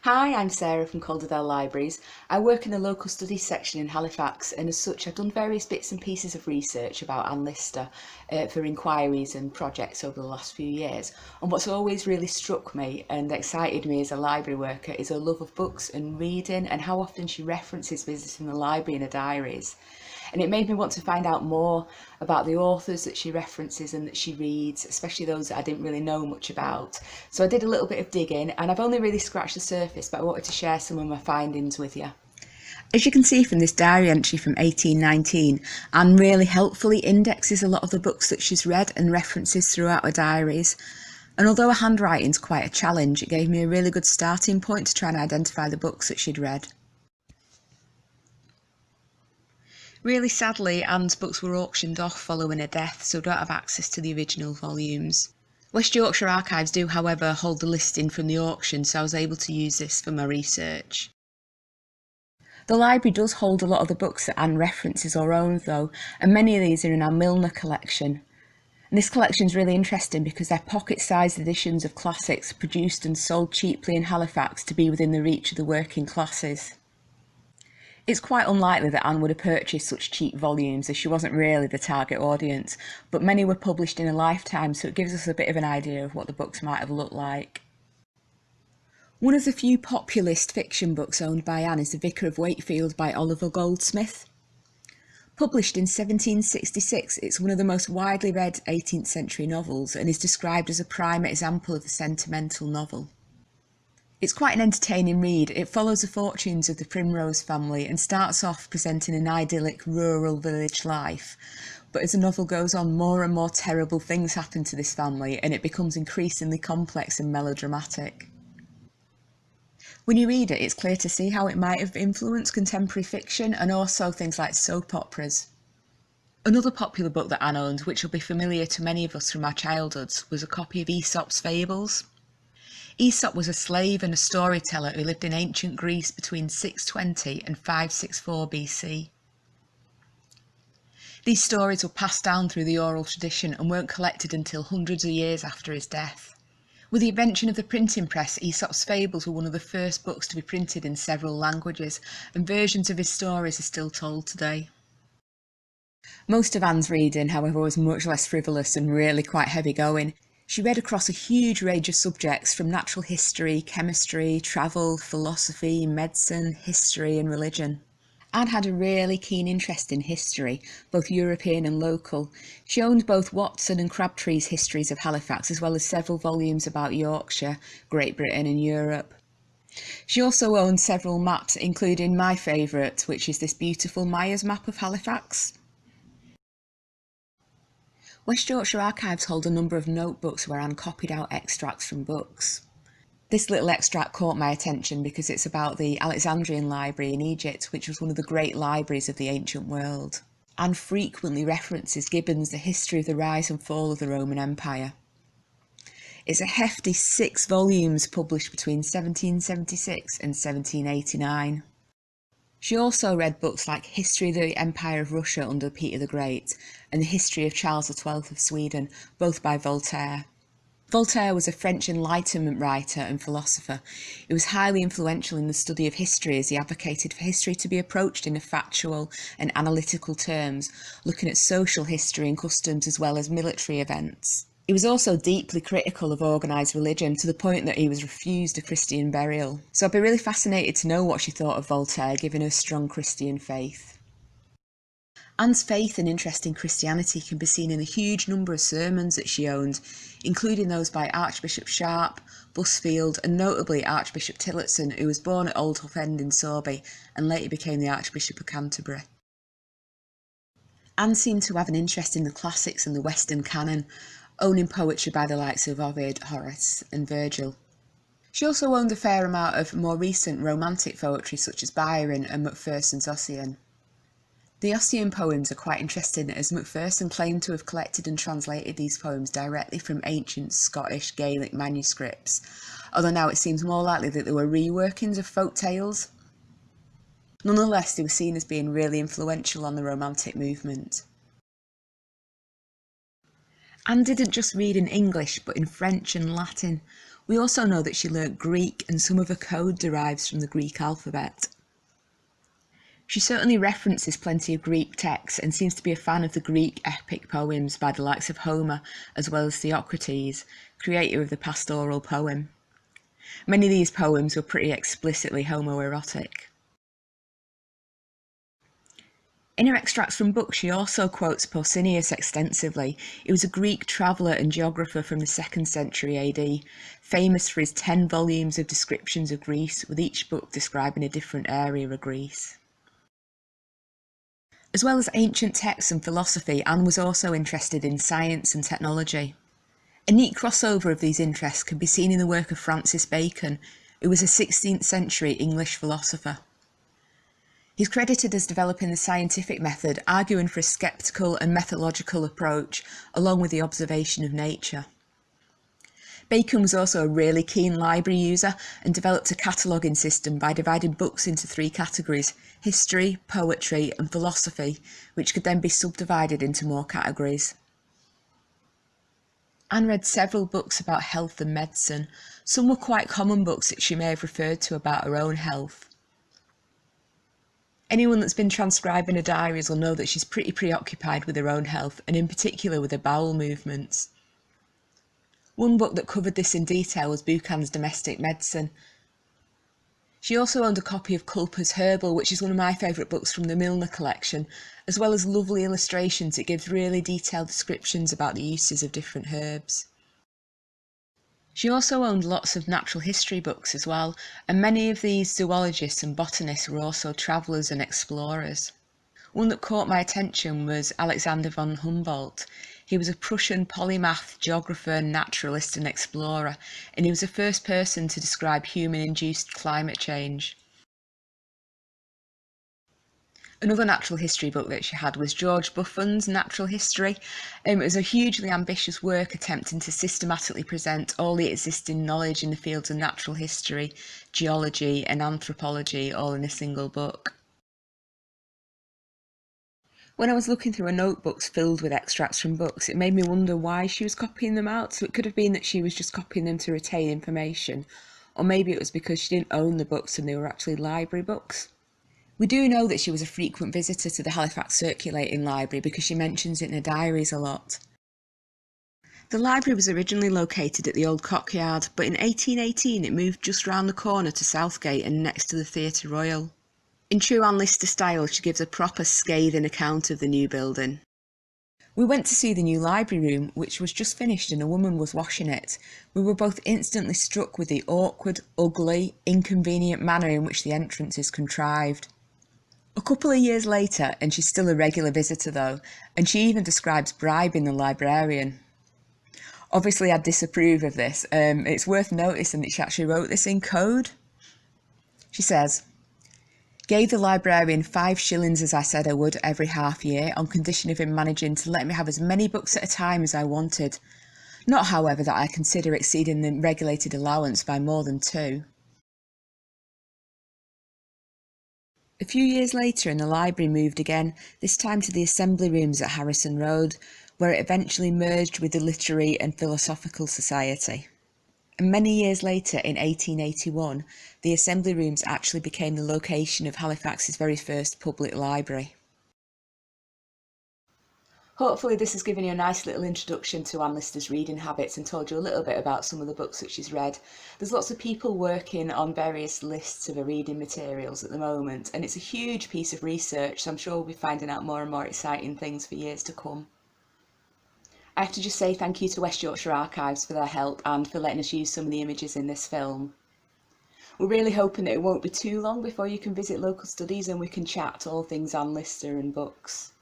Hi, I'm Sarah from Calderdale Libraries. I work in the local studies section in Halifax, and as such I've done various bits and pieces of research about Anne Lister for inquiries and projects over the last few years. And what's always really struck me and excited me as a library worker is her love of books and reading, and how often she references visiting the library in her diaries. And it made me want to find out more about the authors that she references and that she reads, especially those that I didn't really know much about. So I did a little bit of digging, and I've only really scratched the surface, but I wanted to share some of my findings with you. As you can see from this diary entry from 1819, Anne really helpfully indexes a lot of the books that she's read and references throughout her diaries. And although her handwriting's quite a challenge, it gave me a really good starting point to try and identify the books that she'd read. Really sadly, Anne's books were auctioned off following her death, so I don't have access to the original volumes. West Yorkshire Archives do, however, hold the listing from the auction, so I was able to use this for my research. The library does hold a lot of the books that Anne references or owns though, and many of these are in our Milner collection. And this collection is really interesting because they're pocket-sized editions of classics produced and sold cheaply in Halifax to be within the reach of the working classes. It's quite unlikely that Anne would have purchased such cheap volumes, as she wasn't really the target audience, but many were published in a lifetime, so it gives us a bit of an idea of what the books might have looked like. One of the few populist fiction books owned by Anne is The Vicar of Wakefield by Oliver Goldsmith. Published in 1766, it's one of the most widely read 18th century novels and is described as a prime example of the sentimental novel. It's quite an entertaining read. It follows the fortunes of the Primrose family and starts off presenting an idyllic rural village life. But as the novel goes on, more and more terrible things happen to this family and it becomes increasingly complex and melodramatic. When you read it, it's clear to see how it might have influenced contemporary fiction and also things like soap operas. Another popular book that Anne owned, which will be familiar to many of us from our childhoods, was a copy of Aesop's Fables. Aesop was a slave and a storyteller who lived in ancient Greece between 620 and 564 BC. These stories were passed down through the oral tradition and weren't collected until hundreds of years after his death. With the invention of the printing press, Aesop's Fables were one of the first books to be printed in several languages, and versions of his stories are still told today. Most of Anne's reading, however, was much less frivolous and really quite heavy going. She read across a huge range of subjects from natural history, chemistry, travel, philosophy, medicine, history and religion. Anne had a really keen interest in history, both European and local. She owned both Watson and Crabtree's histories of Halifax, as well as several volumes about Yorkshire, Great Britain and Europe. She also owned several maps, including my favourite, which is this beautiful Myers map of Halifax. West Yorkshire Archives hold a number of notebooks where Anne copied out extracts from books. This little extract caught my attention because it's about the Alexandrian Library in Egypt, which was one of the great libraries of the ancient world. Anne frequently references Gibbon's The History of the Rise and Fall of the Roman Empire. It's a hefty 6 volumes published between 1776 and 1789. She also read books like History of the Empire of Russia under Peter the Great and The History of Charles XII of Sweden, both by Voltaire. Voltaire was a French Enlightenment writer and philosopher. He was highly influential in the study of history as he advocated for history to be approached in a factual and analytical terms, looking at social history and customs as well as military events. He was also deeply critical of organised religion to the point that he was refused a Christian burial. So I'd be really fascinated to know what she thought of Voltaire, given her strong Christian faith. Anne's faith and interest in Christianity can be seen in a huge number of sermons that she owned, including those by Archbishop Sharp, Busfield and notably Archbishop Tillotson, who was born at Old Hough End in Sorby and later became the Archbishop of Canterbury. Anne seemed to have an interest in the classics and the Western canon, owning poetry by the likes of Ovid, Horace and Virgil. She also owned a fair amount of more recent romantic poetry such as Byron and Macpherson's Ossian. The Ossian poems are quite interesting as Macpherson claimed to have collected and translated these poems directly from ancient Scottish Gaelic manuscripts, although now it seems more likely that they were reworkings of folk tales. Nonetheless, they were seen as being really influential on the Romantic movement. Anne didn't just read in English, but in French and Latin. We also know that she learnt Greek, and some of her code derives from the Greek alphabet. She certainly references plenty of Greek texts and seems to be a fan of the Greek epic poems by the likes of Homer, as well as Theocrates, creator of the pastoral poem. Many of these poems were pretty explicitly homoerotic. In her extracts from books, she also quotes Pausanias extensively. He was a Greek traveller and geographer from the 2nd century AD, famous for his 10 volumes of descriptions of Greece, with each book describing a different area of Greece. As well as ancient texts and philosophy, Anne was also interested in science and technology. A neat crossover of these interests can be seen in the work of Francis Bacon, who was a 16th century English philosopher. He's credited as developing the scientific method, arguing for a sceptical and methodological approach, along with the observation of nature. Bacon was also a really keen library user and developed a cataloguing system by dividing books into 3 categories: history, poetry and philosophy, which could then be subdivided into more categories. Anne read several books about health and medicine. Some were quite common books that she may have referred to about her own health. Anyone that's been transcribing her diaries will know that she's pretty preoccupied with her own health, and in particular with her bowel movements. One book that covered this in detail was Buchan's Domestic Medicine. She also owned a copy of Culper's Herbal, which is one of my favourite books from the Milner collection. As well as lovely illustrations, it gives really detailed descriptions about the uses of different herbs. She also owned lots of natural history books as well, and many of these zoologists and botanists were also travellers and explorers. One that caught my attention was Alexander von Humboldt. He was a Prussian polymath, geographer, naturalist and explorer, and he was the first person to describe human-induced climate change. Another natural history book that she had was George Buffon's Natural History. It was a hugely ambitious work attempting to systematically present all the existing knowledge in the fields of natural history, geology and anthropology all in a single book. When I was looking through her notebooks filled with extracts from books, it made me wonder why she was copying them out. So it could have been that she was just copying them to retain information, or maybe it was because she didn't own the books and they were actually library books. We do know that she was a frequent visitor to the Halifax Circulating Library because she mentions it in her diaries a lot. The library was originally located at the Old Cockyard, but in 1818 it moved just round the corner to Southgate and next to the Theatre Royal. In true Anne Lister style, she gives a proper scathing account of the new building. We went to see the new library room, which was just finished and a woman was washing it. We were both instantly struck with the awkward, ugly, inconvenient manner in which the entrance is contrived. A couple of years later, and she's still a regular visitor though, and she even describes bribing the librarian. Obviously I disapprove of this. It's worth noticing that she actually wrote this in code. She says, "Gave the librarian 5 shillings as I said I would every half year on condition of him managing to let me have as many books at a time as I wanted. Not however that I consider exceeding the regulated allowance by more than 2. A few years later and the library moved again, this time to the Assembly Rooms at Harrison Road, where it eventually merged with the Literary and Philosophical Society. And many years later, in 1881, the Assembly Rooms actually became the location of Halifax's very first public library. Hopefully this has given you a nice little introduction to Anne Lister's reading habits and told you a little bit about some of the books that she's read. There's lots of people working on various lists of her reading materials at the moment, and it's a huge piece of research, so I'm sure we'll be finding out more and more exciting things for years to come. I have to just say thank you to West Yorkshire Archives for their help and for letting us use some of the images in this film. We're really hoping that it won't be too long before you can visit local studies and we can chat all things Anne Lister and books.